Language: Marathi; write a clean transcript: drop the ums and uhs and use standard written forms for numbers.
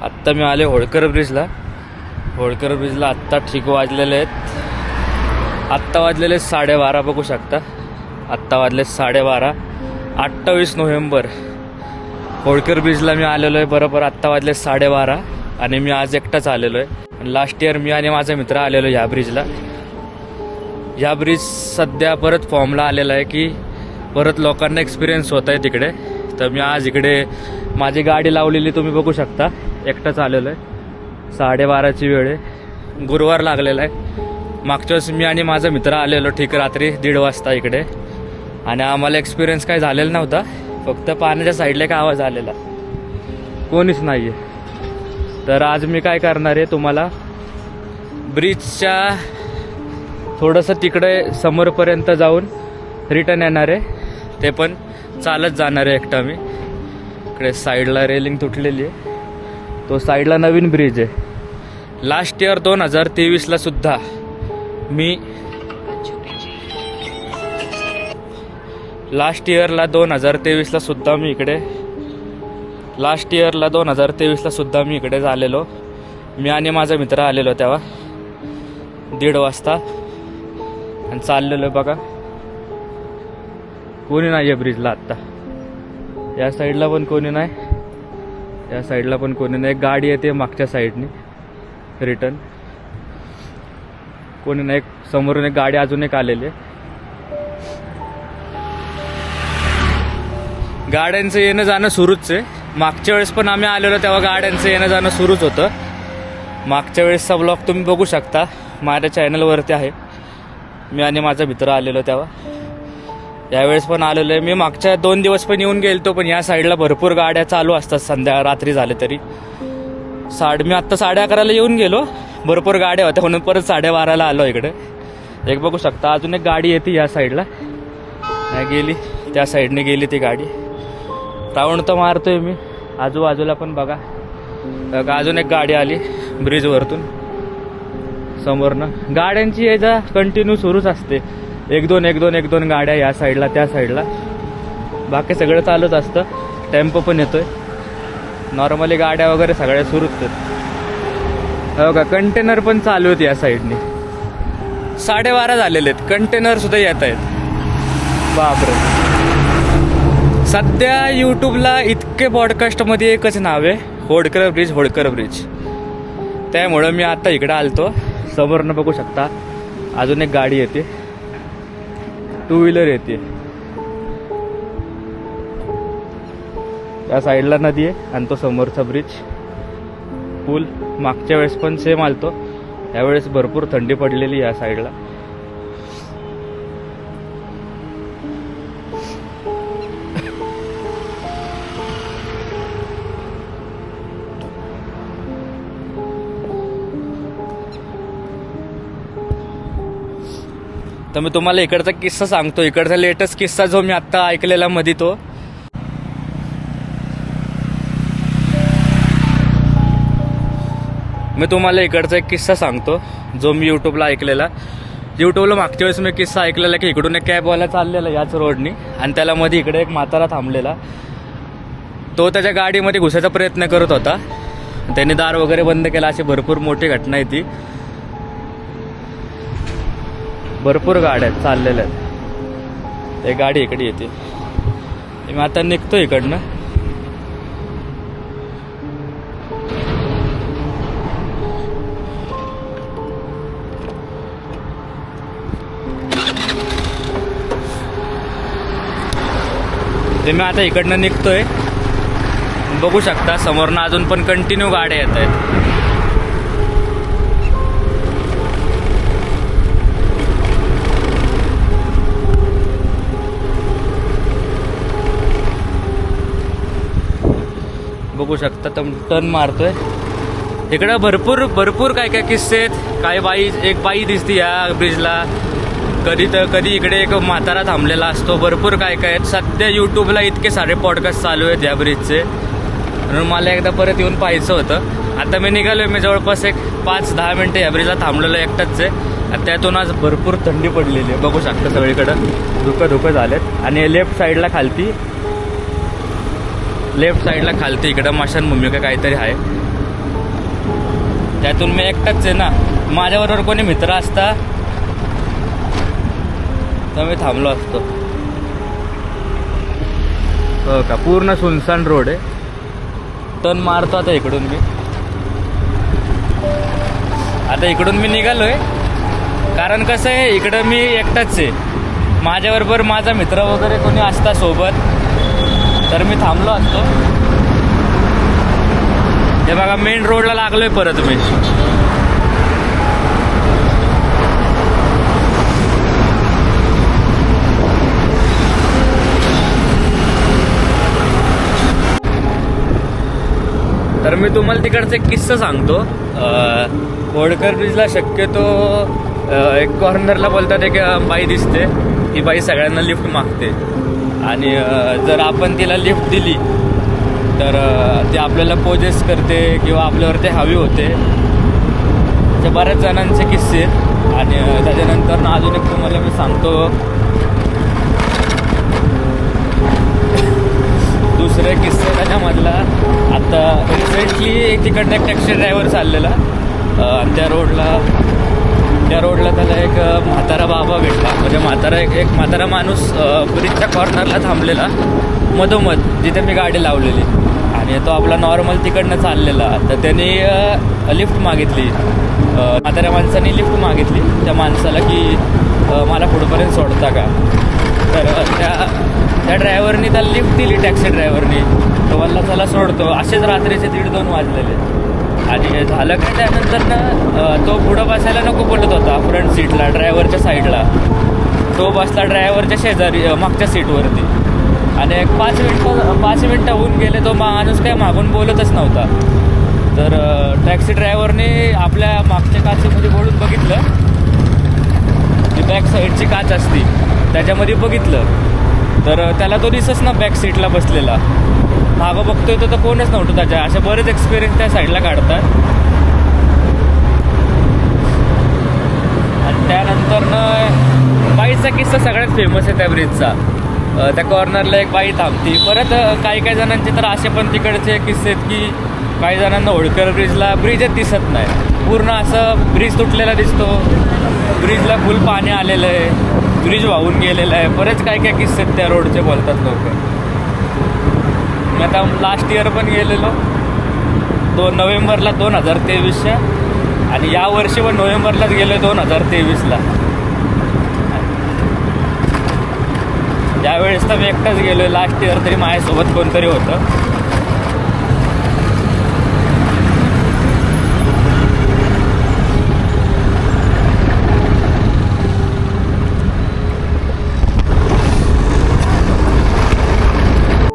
आत्ता मी आले होळकर ब्रिजला. होळकर ब्रिजला आत्ता ठीक वाजलेले आहेत. आत्ता वाजलेले 12:30 बघू शकता. आत्ता वाजले 12:30. 28 नोव्हेंबर. होळकर ब्रिजला मी आलेलो आहे बरोबर आत्ता वाजले 12:30 आणि मी आज एकटाच आलेलो आहे. लास्ट इयर मी आणि माझा मित्र आलेलो ह्या ब्रिजला. ह्या ब्रिज सध्या परत फॉर्मला आलेला आहे की परत लोकांना एक्सपिरियन्स होत आहे तिकडे. तर मी आज इकडे माझी गाडी लावलेली तुम्ही बघू शकता. एकटाच आलेलो आहे. 12:30ची वेळ आहे. गुरुवार लागलेला आहे. मागच्या वेळेस मी आणि माझा मित्र आलेलो ठीक रात्री 1:30 वाजता इकडे आणि आम्हाला एक्सपिरियन्स काय झालेला नव्हता. फक्त पाण्याच्या साईडला एक आवाज आलेला. कोणीच नाही आहे. तर आज मी काय करणार आहे तुम्हाला ब्रिजच्या थोडंसं तिकडे समोरपर्यंत जाऊन रिटर्न येणार आहे. ते पण चालत जाणार आहे एकटा मी. इकडे साईडला रेलिंग तुटलेली आहे. तो साईडला नवीन ब्रिज आहे. लास्ट इयर 2023ला सुद्धा मी लास्ट इयरला 2023ला सुद्धा मी इकडे लास्ट इयरला 2023ला सुद्धा मी इकडे आलेलो. मी आणि माझा मित्र आलेलो तेव्हा 1:30 वाजता आणि चाललेलो. बघा कोणी नाही आहे ब्रिजला आत्ता. या साईडला पण कोणी नाही. या साईडला पण कोणी नाही. गाडी येते मागच्या साईडनी रिटर्न. कोणी नाही. समोरून एक गाडी अजून एक आलेली आहे. गाड्यांचं येणं जाणं सुरूच आहे. मागच्या वेळेस पण आम्ही आलेलो तेव्हा गाड्यांचं येणं जाणं सुरूच होतं. मागच्या वेळेसचा ब्लॉग तुम्ही बघू शकता माझ्या चॅनलवरती आहे. मी आणि माझा मित्र आलेलो तेव्हा. यावेळेस पण आलेलो आहे. मी मागच्या 2 दिवस पण येऊन गेलतो पण या साईडला भरपूर गाड्या चालू असतात रात्री झाले तरी. मी आत्ता 11:30ला येऊन गेलो. भरपूर गाड्या होत्या म्हणून परत 12:30ला आलो इकडे. एक बघू शकता अजून एक गाडी येते या साईडला. नाही गेली त्या साईडने गेली ती गाडी. राऊंड तर मारतोय मी आजूबाजूला पण बघा. अजून एक गाडी आली ब्रिजवरतून समोरनं. गाड्यांची ये जा कंटिन्यू सुरूच असते. 1-2 गाड्या या साईडला त्या साईडला. बाकी सगळं चालूच असतं. टेम्पो पण येतोय. नॉर्मली गाड्या वगैरे सगळ्या सुरूच आहेत. हो का कंटेनर पण चालू आहेत या साईडने. 12:30 झालेले आहेत. कंटेनर सुद्धा येत आहेत. बापरे. सध्या यूट्यूबला इतके पॉडकास्टमध्ये एकच नाव आहे होळकर ब्रिज. होळकर ब्रिज. त्यामुळं मी आता इकडे आलतो. समोरनं बघू शकता अजून एक गाडी येते. 2 व्हीलर येते. या साईडला नदी आहे आणि तो समोरचा ब्रिज पूल. मागच्या वेळेस पण सेम आलतो. यावेळेस भरपूर थंडी पडलेली या साईडला. तर मी तुम्हाला इकडचा किस्सा सांगतो. इकडचा लेटेस्ट किस्सा जो मी आत्ता ऐकलेला मध्ये तो. मी तुम्हाला इकडचा एक किस्सा सांगतो जो मी यूट्यूबला ऐकलेला. यूट्यूबला मागच्या वेळेस मी किस्सा ऐकलेला की इकडून एक कॅबवाला चाललेला याच रोडनी आणि त्याला मध्ये इकडे एक म्हातारा थांबलेला. तो त्याच्या गाडीमध्ये घुसायचा प्रयत्न करत होता. त्याने दार वगैरे बंद केला. अशी भरपूर मोठी घटना आहे ती. भरपूर गाड्या चाललेल्या आहेत. एक गाडी इकडे येते. मी आता निघतो इकडनं. ते मी आता इकडनं निघतोय. बघू शकता समोरनं अजून पण कंटिन्यू गाड्या येत आहेत. बघू शकता टर्न मारतोय. इकडं भरपूर काय किस्से आहेत. एक बाई दिसते या ब्रिजला. कधी इकडे एक म्हातारा थांबलेला असतो. भरपूर काय आहेत. सध्या यूट्यूबला इतके सारे पॉडकास्ट चालू आहेत या ब्रिजचे म्हणून मला एकदा परत येऊन पाहायचं होतं. आता मी निघालोय. मी जवळपास एक 5-10 मिनटं या ब्रिजला थांबलेलो एकटाच आहे. त्यातून आज भरपूर थंडी पडलेली आहे. बघू शकता सगळीकडं धुकं झालेत. आणि लेफ्ट साईडला खालती इकडं मशानभूमी का काहीतरी आहे. त्यातून मी एकटाच आहे ना. माझ्याबरोबर कोणी मित्र असता तर मी थांबलो असतो. हो का, पूर्ण सुनसान रोड आहे. टर्न मारतो आता इकडून मी. आता इकडून मी निघालोय, कारण कसं आहे इकडं मी एकटाच आहे. माझ्याबरोबर माझा मित्र वगैरे कोणी असता सोबत तर मी थांबलो असतो. हे बघा, मेन रोडला लागलोय परत मी. तर मी तुम्हाला तिकडचा एक किस्सा सांगतो. होळकर ब्रिजला शक्यतो एक कॉर्नरला बोलतात एक बाई दिसते. ती बाई सगळ्यांना लिफ्ट मागते आणि जर आपण तिला लिफ्ट दिली तर ती आपल्याला पोजेस करते किंवा आपल्यावरती हवी होते. अशा बऱ्याच जणांचे किस्से आहेत. आणि त्याच्यानंतर अजून एक तुम्हाला मी सांगतो. दुसरे किस्से त्याच्यामधला, आता रिसेंटली तिकडनं एक टॅक्सी ड्रायव्हर चाललेला आणि त्या रोडला त्याला एक म्हातारा बाबा भेटला. म्हणजे एक म्हातारा माणूस ब्रिजच्या कॉर्नरला थांबलेला मधोमध जिथे मी गाडी लावलेली. आणि तो आपला नॉर्मल तिकडनं चाललेला. तर त्यांनी लिफ्ट मागितली. म्हाताऱ्या माणसाने लिफ्ट मागितली त्या माणसाला की मला पुढपर्यंत सोडता का. तर त्या ड्रायव्हरनी त्याला लिफ्ट दिली. टॅक्सी ड्रायव्हरनी तो मला त्याला सोडतो. असेच रात्रीचे 1:30-2 वाजलेले. आणि झालं काय, त्यानंतर ना तो पुढं बसायला नको बोलत होता फ्रंट सीटला, ड्रायव्हरच्या साईडला. तो बसला ड्रायव्हरच्या शेजारी मागच्या सीटवरती. आणि एक 5 मिनटं होऊन गेले. तो माणूस काय मागून बोलतच नव्हता. तर टॅक्सी ड्रायव्हरने आपल्या मागच्या काचेमध्ये बोलून बघितलं. ती बॅक साईडची काच असती त्याच्यामध्ये बघितलं तर त्याला तो दिसच ना बॅक सीटला बसलेला. मागं बघतोय तर कोणच नव्हतं त्याच्या. असे बरेच एक्सपिरियन्स त्या साईडला काढतात. आणि त्यानंतर बाईचा किस्सा सगळ्यात फेमस आहे त्या ब्रिजचा. त्या कॉर्नरला एक बाई थांबती. परत काही जणांचे तर असे पण तिकडचे किस्से आहेत की काही जणांना होळकर ब्रिजला ब्रिजच दिसत नाही. पूर्ण असं ब्रिज तुटलेला दिसतो. ब्रिजला फुल पाणी आलेलं आहे. ब्रिज वाहून गेलेला आहे. बरेच काय किस्से आहेत त्या रोडचे बोलतात लोक. मी आता लास्ट इयर पण गेलेलो 2 नोव्हेंबरला 2023च्या. आणि या वर्षी पण नोव्हेंबरलाच गेलो 2023ला. यावेळेस तर मी एकटाच गेलो. लास्ट इयर तरी माझ्यासोबत कोणतरी होतं.